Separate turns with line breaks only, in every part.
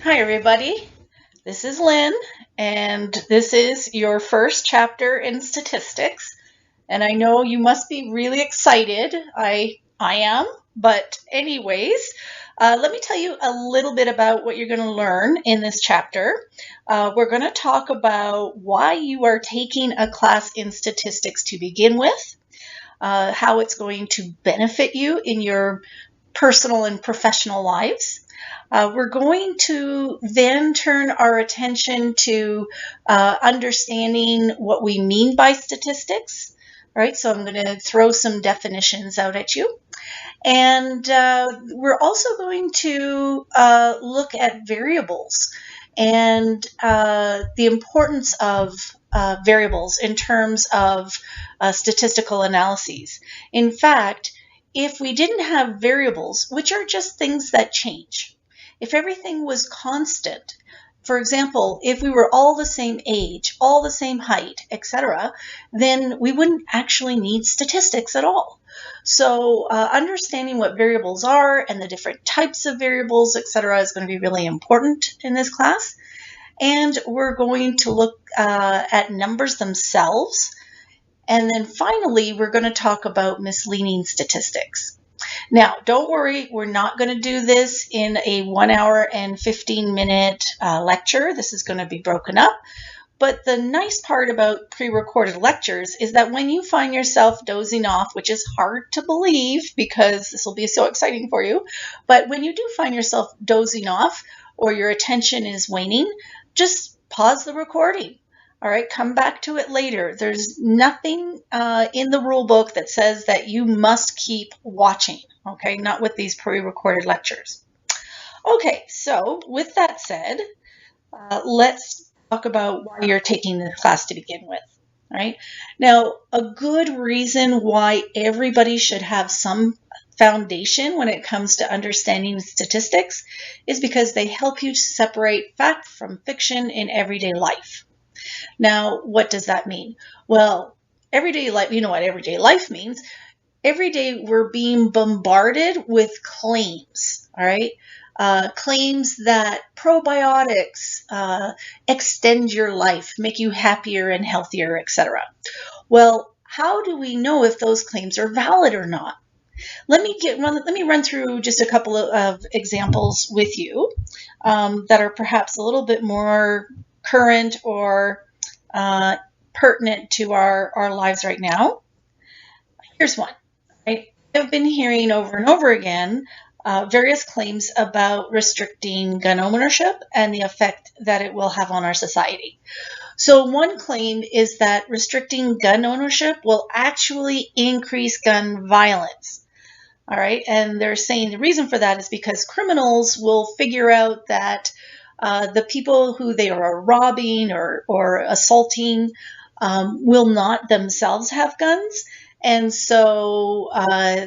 Hi, everybody. This is Lynn, and this is your first chapter in statistics. And I know you must be really excited. I am. But anyways, let me tell you a little bit about what you're going to learn in this chapter. We're going to talk about why you are taking a class in statistics to begin with, how it's going to benefit you in your personal and professional lives. We're going to then turn our attention to understanding what we mean by statistics. Right, so I'm going to throw some definitions out at you. And we're also going to look at variables and the importance of variables in terms of statistical analyses. In fact, if we didn't have variables, which are just things that change, if everything was constant, for example, if we were all the same age, all the same height, etc., then we wouldn't actually need statistics at all. So understanding what variables are and the different types of variables, etc., is going to be really important in this class. And we're going to look at numbers themselves. And then finally, we're going to talk about misleading statistics. Now, don't worry, we're not going to do this in a 1 hour and 15-minute lecture. This is going to be broken up. But the nice part about pre-recorded lectures is that when you find yourself dozing off, which is hard to believe because this will be so exciting for you, but when you do find yourself dozing off or your attention is waning, just pause the recording. All right, come back to it later. There's nothing in the rule book that says that you must keep watching, okay? Not with these pre-recorded lectures. Okay, so with that said, let's talk about why you're taking this class to begin with, right? Now, a good reason why everybody should have some foundation when it comes to understanding statistics is because they help you separate fact from fiction in everyday life. Now, what does that mean? Well, everyday life, you know what everyday life means. Every day we're being bombarded with claims, all right? Claims that probiotics extend your life, make you happier and healthier, etc. Well, how do we know if those claims are valid or not? Let me run through just a couple of examples with you that are perhaps a little bit more current or pertinent to our lives right now. Here's one. Right? I've been hearing over and over again various claims about restricting gun ownership and the effect that it will have on our society. So one claim is that restricting gun ownership will actually increase gun violence. All right, and they're saying the reason for that is because criminals will figure out that the people who they are robbing or assaulting will not themselves have guns, and so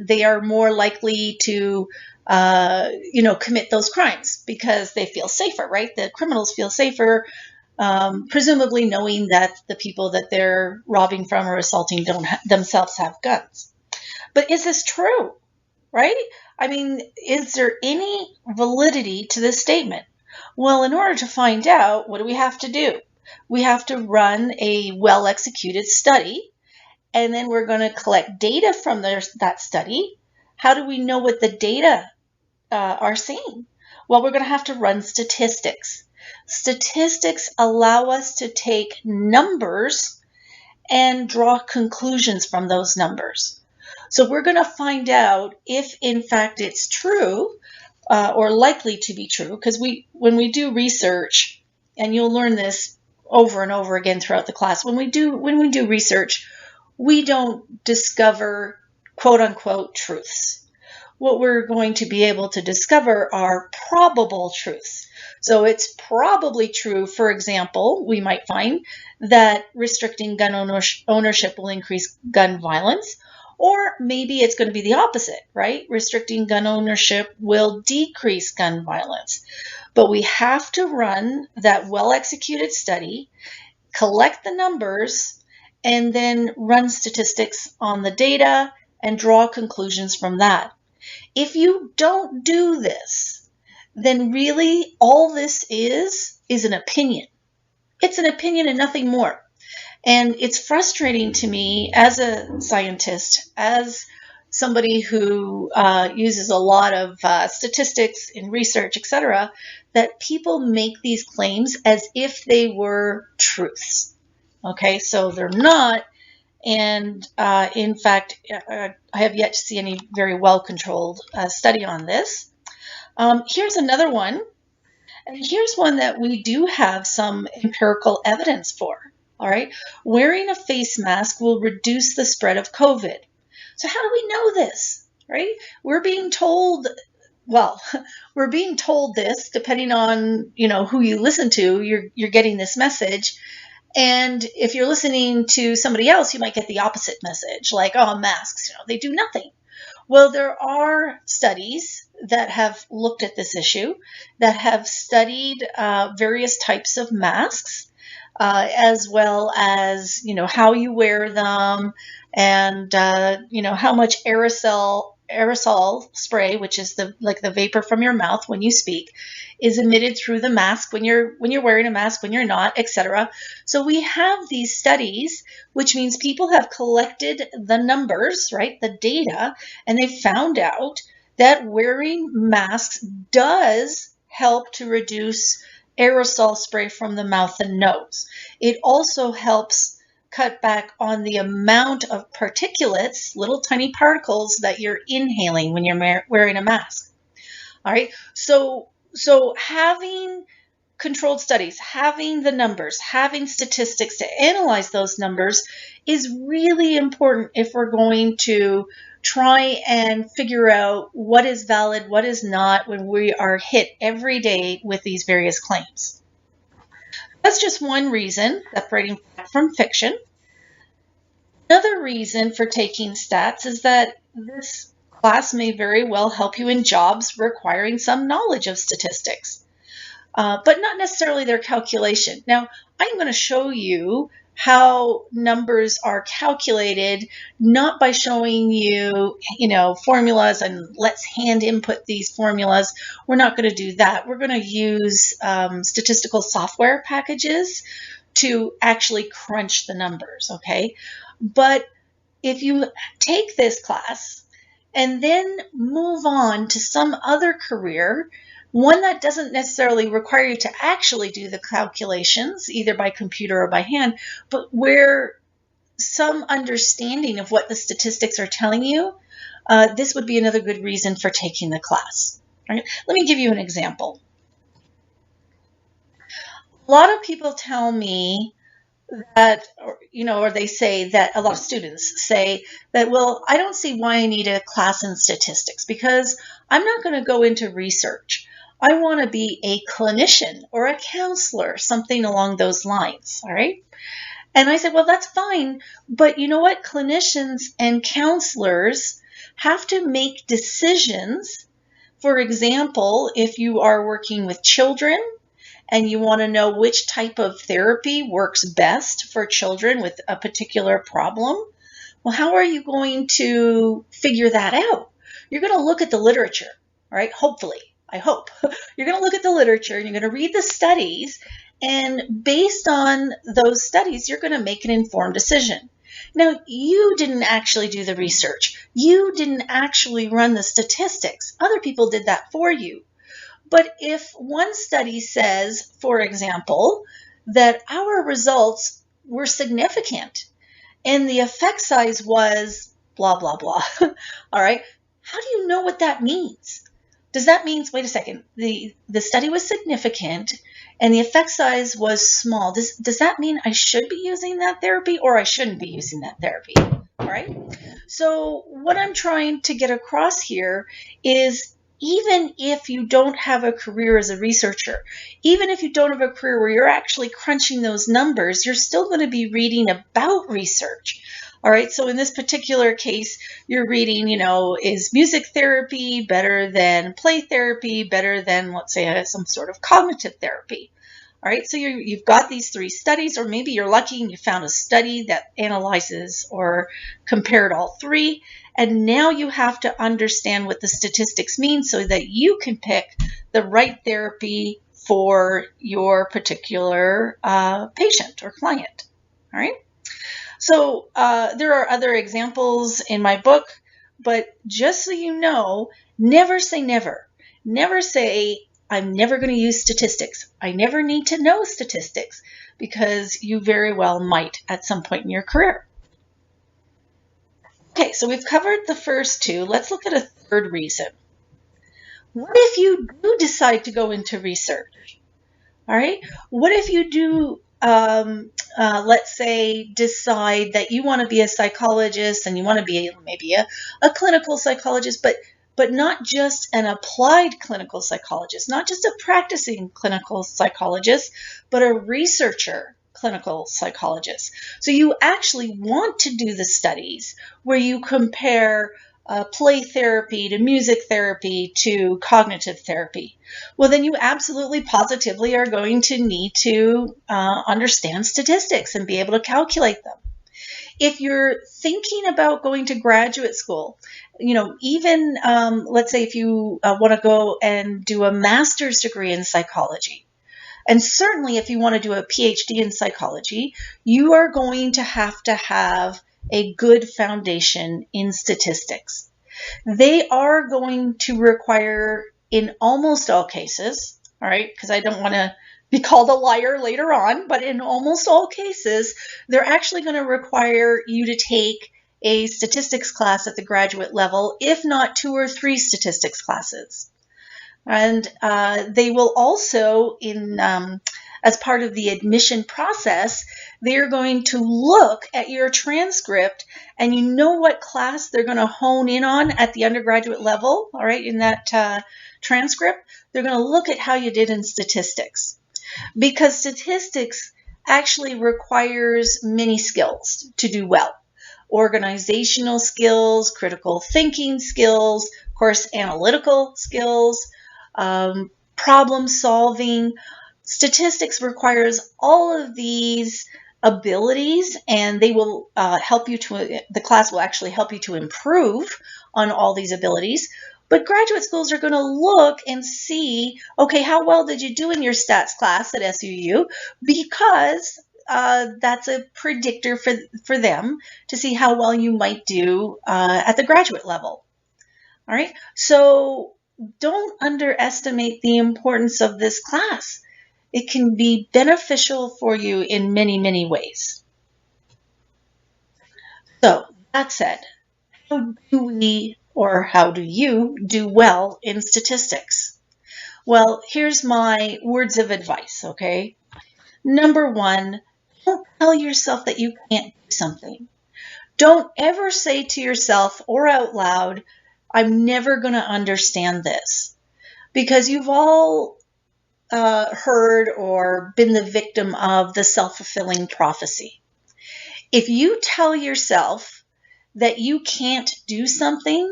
they are more likely to commit those crimes because they feel safer, right? The criminals feel safer, presumably knowing that the people that they're robbing from or assaulting don't themselves have guns. But is this true? Right? I mean, is there any validity to this statement? Well, in order to find out, what do we have to do? We have to run a well-executed study, and then we're going to collect data from that study. How do we know what the data are saying? Well, we're going to have to run statistics. Statistics allow us to take numbers and draw conclusions from those numbers. So we're going to find out if, in fact, it's true or likely to be true, because when we do research, and you'll learn this over and over again throughout the class, when we do research, we don't discover quote-unquote truths. What we're going to be able to discover are probable truths. So it's probably true, for example, we might find that restricting gun ownership will increase gun violence. Or maybe it's going to be the opposite, right? Restricting gun ownership will decrease gun violence. But we have to run that well-executed study, collect the numbers, and then run statistics on the data and draw conclusions from that. If you don't do this, then really all this is an opinion. It's an opinion and nothing more. And it's frustrating to me as a scientist, as somebody who uses a lot of statistics in research, etc., that people make these claims as if they were truths. Okay, so they're not. And in fact, I have yet to see any very well-controlled study on this. Here's another one. And here's one that we do have some empirical evidence for. All right. Wearing a face mask will reduce the spread of COVID. So how do we know this? Right? We're being told, well, we're being told this depending on, who you listen to, you're getting this message. And if you're listening to somebody else, you might get the opposite message, like, oh, masks, they do nothing. Well, there are studies that have looked at this issue, that have studied various types of masks, as well as, how you wear them, and, how much aerosol spray, which is the vapor from your mouth when you speak, is emitted through the mask when you're wearing a mask, when you're not, etc. So we have these studies, which means people have collected the numbers, right, the data, and they found out that wearing masks does help to reduce aerosol spray from the mouth and nose. It also helps cut back on the amount of particulates, little tiny particles that you're inhaling when you're wearing a mask. All right, so having controlled studies, having the numbers, having statistics to analyze those numbers is really important if we're going to try and figure out what is valid, what is not, when we are hit every day with these various claims. That's just one reason, separating fact from fiction. Another reason for taking stats is that this class may very well help you in jobs requiring some knowledge of statistics, but not necessarily their calculation. Now, I'm going to show you how numbers are calculated, not by showing you, formulas and let's hand input these formulas. We're not going to do that. We're going to use statistical software packages to actually crunch the numbers, okay? But if you take this class and then move on to some other career, one that doesn't necessarily require you to actually do the calculations, either by computer or by hand, but where some understanding of what the statistics are telling you, this would be another good reason for taking the class. Right? Let me give you an example. A lot of people tell me that, or they say that, a lot of students say that, well, I don't see why I need a class in statistics because I'm not going to go into research. I want to be a clinician or a counselor, something along those lines, all right? And I said, well, that's fine, but you know what? Clinicians and counselors have to make decisions. For example, if you are working with children, and you want to know which type of therapy works best for children with a particular problem, well, how are you going to figure that out? You're going to look at the literature, right? Hopefully, I hope. You're going to look at the literature and you're going to read the studies, and based on those studies, you're going to make an informed decision. Now, you didn't actually do the research. You didn't actually run the statistics. Other people did that for you. But if one study says, for example, that our results were significant and the effect size was blah, blah, blah, all right, how do you know what that means? Does that mean, wait a second, the study was significant and the effect size was small? Does that mean I should be using that therapy or I shouldn't be using that therapy? All right. So what I'm trying to get across here is, even if you don't have a career as a researcher, even if you don't have a career where you're actually crunching those numbers, you're still going to be reading about research. All right, so in this particular case, you're reading, is music therapy better than play therapy, better than, let's say, some sort of cognitive therapy? All right, so you've got these three studies, or maybe you're lucky and you found a study that analyzes or compared all three, And now you have to understand what the statistics mean so that you can pick the right therapy for your particular patient or client. All right. So there are other examples in my book, but just so you know, never say never. Never say, I'm never going to use statistics. I never need to know statistics, because you very well might at some point in your career. Okay, so we've covered the first two. Let's look at a third reason. What if you do decide to go into research? All right. What if you do, let's say, decide that you want to be a psychologist and you want to be maybe a clinical psychologist, but not just an applied clinical psychologist, not just a practicing clinical psychologist, but a researcher clinical psychologist. So you actually want to do the studies where you compare play therapy to music therapy to cognitive therapy. Well, then you absolutely positively are going to need to understand statistics and be able to calculate them. If you're thinking about going to graduate school, even let's say if you want to go and do a master's degree in psychology, and certainly if you want to do a PhD in psychology, you are going to have a good foundation in statistics. They are going to require, in almost all cases, all right, because I don't want to be called a liar later on, but in almost all cases, they're actually going to require you to take a statistics class at the graduate level, if not 2 or 3 statistics classes. And they will also, as part of the admission process, they're going to look at your transcript, and you know what class they're going to hone in on at the undergraduate level, all right, in that transcript. They're going to look at how you did in statistics, because statistics actually requires many skills to do well. Organizational skills, critical thinking skills, of course, analytical skills, problem solving. Statistics requires all of these abilities, and they will help you to, the class will actually help you to improve on all these abilities. But graduate schools are going to look and see, okay, how well did you do in your stats class at SUU? Because that's a predictor for them to see how well you might do at the graduate level. All right, so don't underestimate the importance of this class. It can be beneficial for you in many, many ways. So that said, how do we, or how do you do well in statistics? Well, here's my words of advice, okay? Number 1, don't tell yourself that you can't do something. Don't ever say to yourself or out loud, I'm never going to understand this. Because you've all heard or been the victim of the self-fulfilling prophecy. If you tell yourself that you can't do something,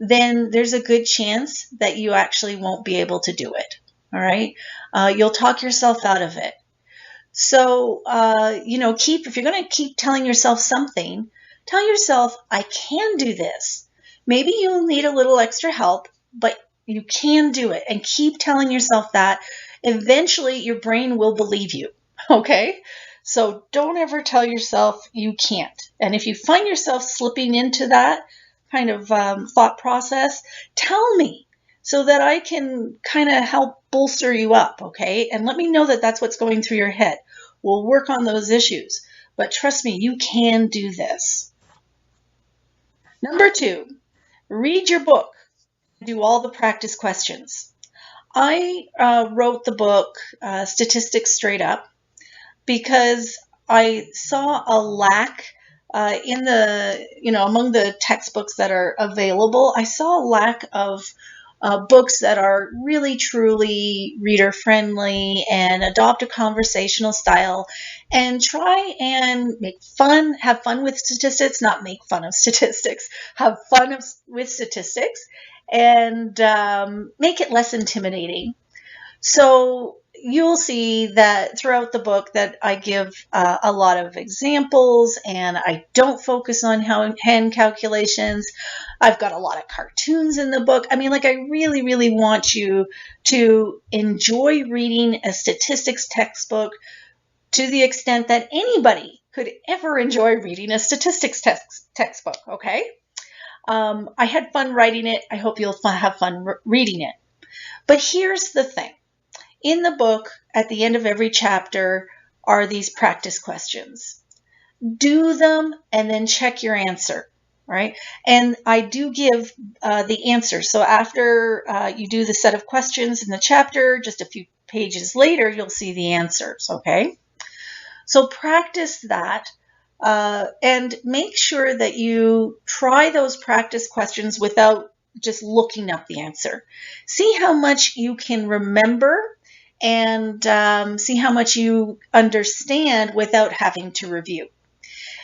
then there's a good chance that you actually won't be able to do it. All right? You'll talk yourself out of it. So, if you're going to keep telling yourself something, tell yourself, I can do this. Maybe you'll need a little extra help, but you can do it. And keep telling yourself that. Eventually, your brain will believe you. Okay? So don't ever tell yourself you can't. And if you find yourself slipping into that kind of thought process, tell me so that I can kind of help bolster you up, okay? And let me know that that's what's going through your head. We'll work on those issues. But trust me, you can do this. Number 2, read your book. Do all the practice questions. I wrote the book Statistics Straight Up because I saw a lack in the, among the textbooks that are available. I saw a lack of books that are really truly reader friendly and adopt a conversational style and try and have fun with statistics, not make fun of statistics, have fun with statistics, and make it less intimidating. So, you'll see that throughout the book that I give a lot of examples, and I don't focus on hand calculations. I've got a lot of cartoons in the book. I mean, like, I really, really want you to enjoy reading a statistics textbook to the extent that anybody could ever enjoy reading a statistics textbook, okay? I had fun writing it. I hope you'll have fun reading it. But here's the thing. In the book, at the end of every chapter, are these practice questions. Do them and then check your answer, right? And I do give the answer. So after you do the set of questions in the chapter, just a few pages later, you'll see the answers, okay? So practice that and make sure that you try those practice questions without just looking up the answer. See how much you can remember and see how much you understand without having to review.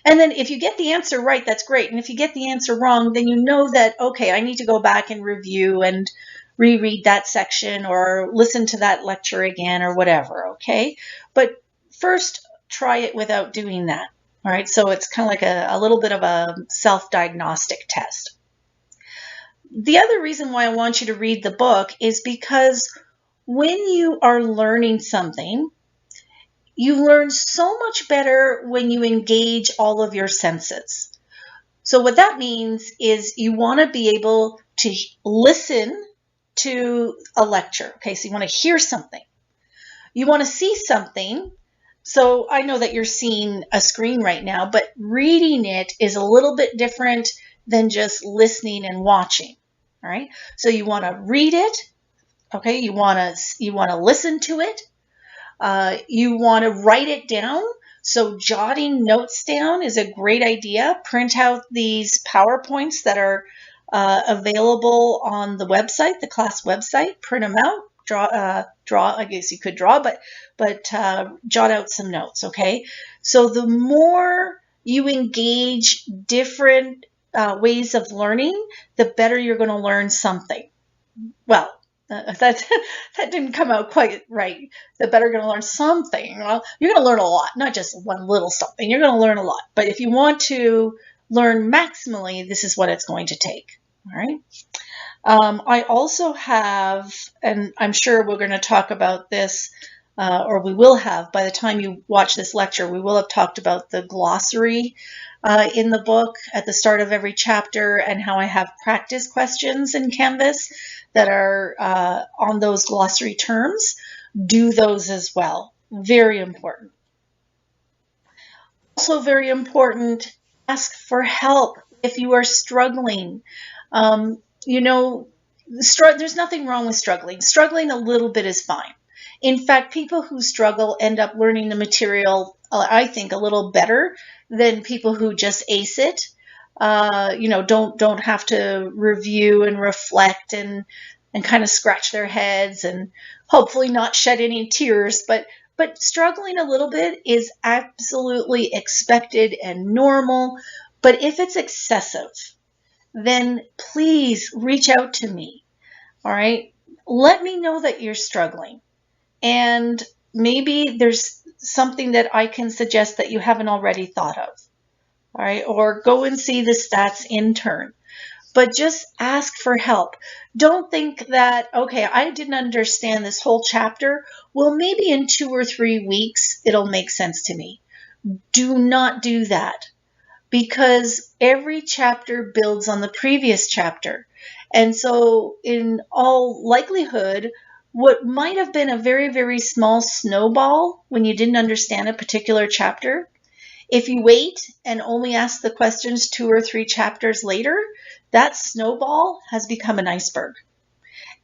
And then if you get the answer right, that's great. And if you get the answer wrong, then you know that, okay, I need to go back and review and reread that section or listen to that lecture again or whatever, okay? But first, try it without doing that, all right? So it's kind of like a little bit of a self-diagnostic test. The other reason why I want you to read the book is because when you are learning something, you learn so much better when you engage all of your senses. So what that means is you want to be able to listen to a lecture. Okay, so you want to hear something. You want to see something. So I know that you're seeing a screen right now, but reading it is a little bit different than just listening and watching. All right, so you want to read it. Okay, you want to listen to it. You want to write it down. So jotting notes down is a great idea. Print out these PowerPoints that are available on the website, the class website. Print them out. Draw. I guess you could draw, but jot out some notes. Okay. So the more you engage different ways of learning, the better you're going to learn something. Well, that didn't come out quite right. The better you're going to learn something. Well, you're going to learn a lot, not just one little something. You're going to learn a lot. But if you want to learn maximally, this is what it's going to take. All right. I also have, and I'm sure we're going to talk about this, or we will have, by the time you watch this lecture, we will have talked about the glossary in the book at the start of every chapter, and how I have practice questions in Canvas that are on those glossary terms. Do those as well. Very important. Also very important, ask for help if you are struggling. You know, there's nothing wrong with struggling. Struggling a little bit is fine. In fact, people who struggle end up learning the material, I think, a little better than people who just ace it. You know, don't have to review and reflect and kind of scratch their heads and hopefully not shed any tears. But struggling a little bit is absolutely expected and normal. But if it's excessive, then please reach out to me. All right. Let me know that you're struggling. And maybe there's something that I can suggest that you haven't already thought of. All right. Or go and see the stats intern. But just ask for help. Don't think that, okay, I didn't understand this whole chapter. Well, maybe in 2 or 3 weeks, it'll make sense to me. Do not do that, because every chapter builds on the previous chapter. And so in all likelihood, what might have been a very, very small snowball when you didn't understand a particular chapter, if you wait and only ask the questions 2 or 3 chapters later, that snowball has become an iceberg.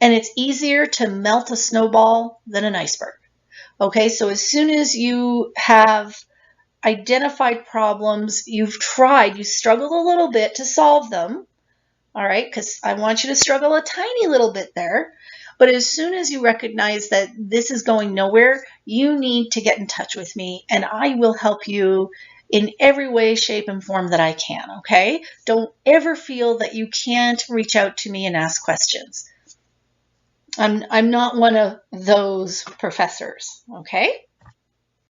And it's easier to melt a snowball than an iceberg. Okay, so as soon as you have identified problems, you struggled a little bit to solve them, all right, because I want you to struggle a tiny little bit there. But as soon as you recognize that this is going nowhere, you need to get in touch with me, and I will help you in every way, shape, and form that I can, okay? Don't ever feel that you can't reach out to me and ask questions. I'm not one of those professors, okay?